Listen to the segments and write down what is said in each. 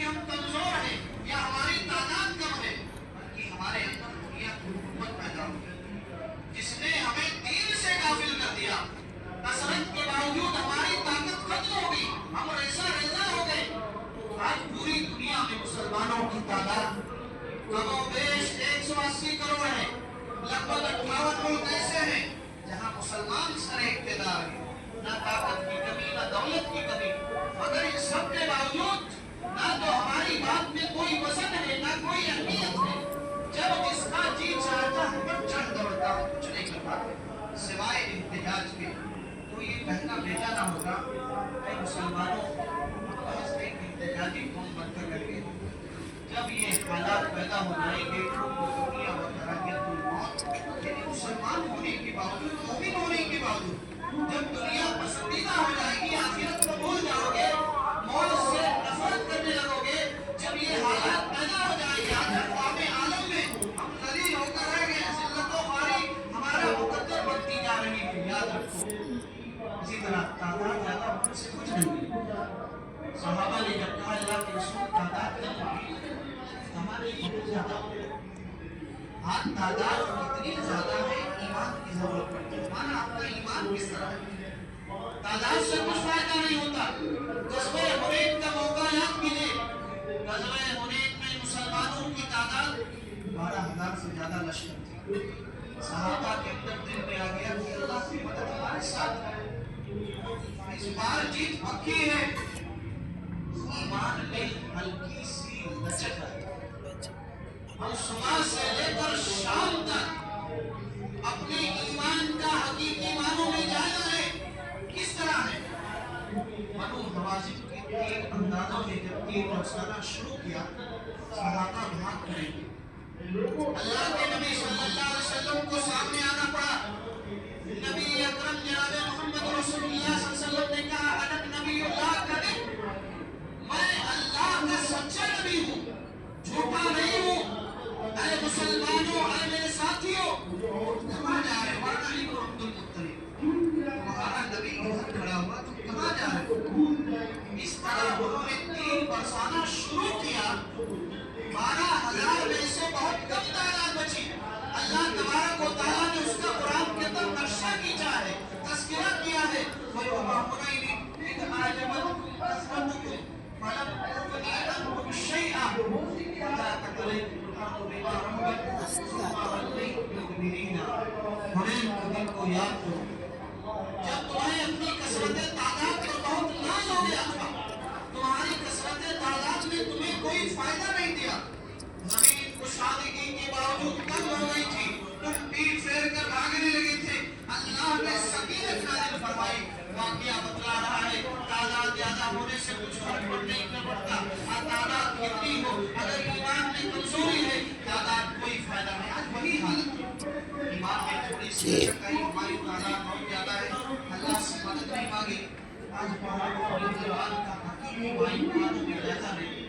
ہم کمزور ہیں یا ہماری تعداد کم ہے، بلکہ ہمارے اندر دنیا کی حکومت پیدا ہوئی جس نے ہمیں دین سے غافل کر دیا۔ کثرت کے باوجود ہماری طاقت ختم ہو گئی، ہم ریزہ ریزہ ہو گئے۔ آج پوری دنیا میں مسلمانوں کی تعداد کم و بیش 180 کروڑ ہے۔ لگ بھگ 58 ملک ایسے ہیں جہاں مسلمان سر اقتدار ہیں، نہ طاقت کی کمی نہ دولت کی کمی، مگر ان سب کے باوجود نہ تو ہماری بات میں کوئی وزن ہے نہ کوئی اہمیت ہے۔ جب جس کا جی چاہتا ہے پر چڑھ دوڑتا ہے، کچھ نہیں کر پاتے سوائے احتجاج کے۔ تو یہ کہنا بیجا نہ ہوگا اے مسلمانوں بس ایک احتجاجی قوم بن کر رہے۔ جب یہ حالات پیدا ہو جائیں گے تو دنیا و کراہیت الموت، یعنی مسلمان ہونے کے باوجود مومن ہونے کے باوجود جب دنیا پسندیدہ ہو جائے گی، آخرت کو بھول جاؤ گے، موت سے نفرت کرنے لگو گے، جب یہ حالات پیدا ہو جائیں گے آج اقوام عالم میں ہم ذلیل ہو کر رہ گئے، ذلت و خواری ہمارا مقدر بنتی جا رہی ہے۔ یاد رکھو اسی طرح تعداد زیادہ ہونے سے کچھ نہیں۔ صحابہ نے جب کہا اللہ کے رسول تعداد کم ہوگی ہمارے بہت زیادہ ہو گئے، آج تعداد کتنی زیادہ ہے ایمان کی ضرورت پڑتی ہے۔ مانا آپ کا ایمان کس طرح ہے؟ تعداد سے کچھ فائدہ نہیں ہوتا۔ غزوہ حنین کا موقع یاد کیجئے، غزوہ حنین میں مسلمانوں کی تعداد 12,000 سے زیادہ لشکر تھی۔ صحابہ کے اندر دل میں آ گیا کہ اللہ کی مدد ہمارے ساتھ ہے، اس بار جیت پکی ہے۔ ایمان میں ہلکی سی لچک ہے۔ ہم صبح سے لے کر شام تک اپنے ایمان کا حقیقی معنوں میں جانا ہے کس طرح ہے۔ بنو حوازن کے تین اندازوں میں جب تیر برسانا شروع کیا صحابہ بھاگ کریں گے، اللہ کے نبی صلی اللہ علیہ وسلم کو سامنے آنا پڑا۔ نبی اکرم جناب محمد رسول اللہ صلی اللہ علیہ وسلم نے کہا انا نبی اللہ کذب، میں اللہ کا سچا نبی ہوں، جھوٹا نہیں ہوں۔ اے مسلمانوں، اے میرے ساتھیوں، کہاں جا رہے ہو؟ علی کو عبد المطلب تمہارا نبی ادھر کھڑا ہوا، تم کہاں جا رہے ہو؟ اس طرح انہوں نے تیر برسانا شروع کیا۔ 12,000 میں سے بہت کم تعداد بچی۔ اللہ تبارک و تعالیٰ نے اس کا قرآن کے اندر نقشہ کھینچا ہے، تذکرہ کیا ہے۔ وَيَوْمَ حُنَيْنٍ إِذْ أَعْجَبَتْكُمْ كَثْرَتُكُمْ فَلَمْ تُغْنِ عَنْكُمْ شَيْئًا وَلَا تَقْرَبُوا الْأَرْضَ بِمَا رَحُبَتْ ثُمَّ وَلَّيْتُمْ مُدْبِرِينَ۔ حنین کے دن کو یاد کرو جب تمہیں اپنی کثرت تعداد پر بہت ناز ہو گیا تھا، تمہاری کثرت تعداد نے تمہیں کوئی فائدہ نہیں دیا، زمین کشادگی کے باوجود تنگ ہو گئی تھی، تم پیٹ پھیر کر بھاگنے لگے تھے۔ اللہ نے سکینت نازل فرمائی۔ واقعہ بتلا رہا ہے تعداد زیادہ ہونے سے کچھ فرق نہیں پڑتا، تعداد کتنی ہو اگر ایمان میں کمزوری ہے تعداد کوئی فائدہ نہیں۔ آج وہی حالت ہے، ایمان میں تھوڑی سی لچک آئی، ہماری تعداد بہت زیادہ ہے، اللہ سے مدد نہیں مانگی۔ آج ایمان کا حقیقی معنوں میں جائزہ نہیں،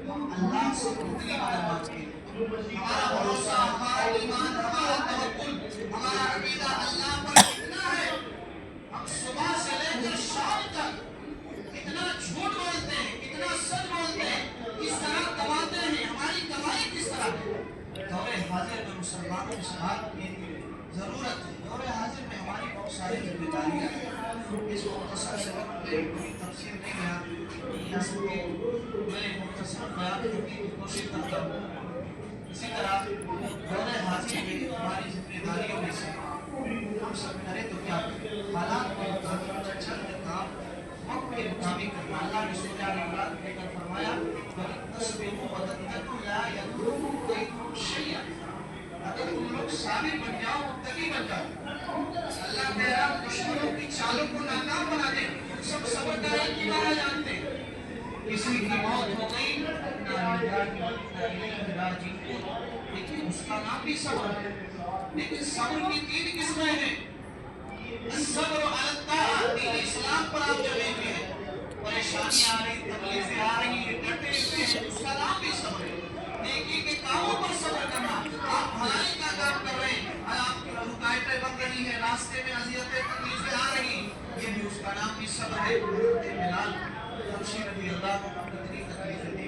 ہم اللہ سے کتنی مدد مانگتے ہیں۔ ہمارا بھروسہ، ہمارا ایمان، ہمارا توکل، ہمارا عقیدہ اللہ پر کتنا ہے۔ ہم صبح سے لے کر شام تک کتنا جھوٹ بولتے ہیں، کتنا سچ بولتے ہیں، کس طرح کماتے ہیں، ہماری کمائی کس طرح ہے۔ دور حاضر میں مسلمانوں اس بات کی ضرورت ہے۔ دور حاضر میں ہماری بہت ساری ذمہ داریاں ہیں، اس مختصر سبق میں کوئی تفصیل نہیں بیان سکتی، میں مختصر بیان کرنے کی کوشش کرتا ہوں۔ اسی طرح دور حاضر میں ہماری ذمہ داریوں میں سے ہم سب کریں تو کیا کریں؟ حالات کے مطابق چند کام وقت کے مطابق کرنا۔ اللہ نے سورہ ال عمران میں کر فرمایا وَإِنْ وَتَتَّقُوا لَا يَضُرُّكُمْ كَيْدُهُمْ شَيْئًا، اگر تم لوگ صابر بن جاؤ، متقی بن جاؤ، اللہ تیرا دشمنوں کی چالوں کو ناکام بنا دے۔ سب صبر کا ایک ہی معنی جانتے ہیں، کسی کی موت ہو گئی اِنَّا لِلَّهِ وَإِنَّا إِلَيْهِ رَاجِعُونَ، لیکن اس کا نام بھی صبر ہے۔ لیکن صبر کی 3 قسمیں ہیں۔ الصبر علی الطاعہ، دین اسلام پر آپ جمے ہوئے ہیں، پریشانی آ رہی، تکلیفیں آ رہی، ڈٹے ہوئے ہیں، اس کا نام بھی صبر ہے۔ نیکی کے کاموں پر صبر کرنا، آپ بھلائی کا کام کر رہے ہیں، آپ کی رکاوٹیں بن رہی ہیں، راستے میں اذیتیں تکلیفیں آ رہی، یہ بھی اس کا نام بھی صبر ہے۔ حضرت بلال حبشی رضی اللہ عنہ کو کتنی تکلیفیں دی،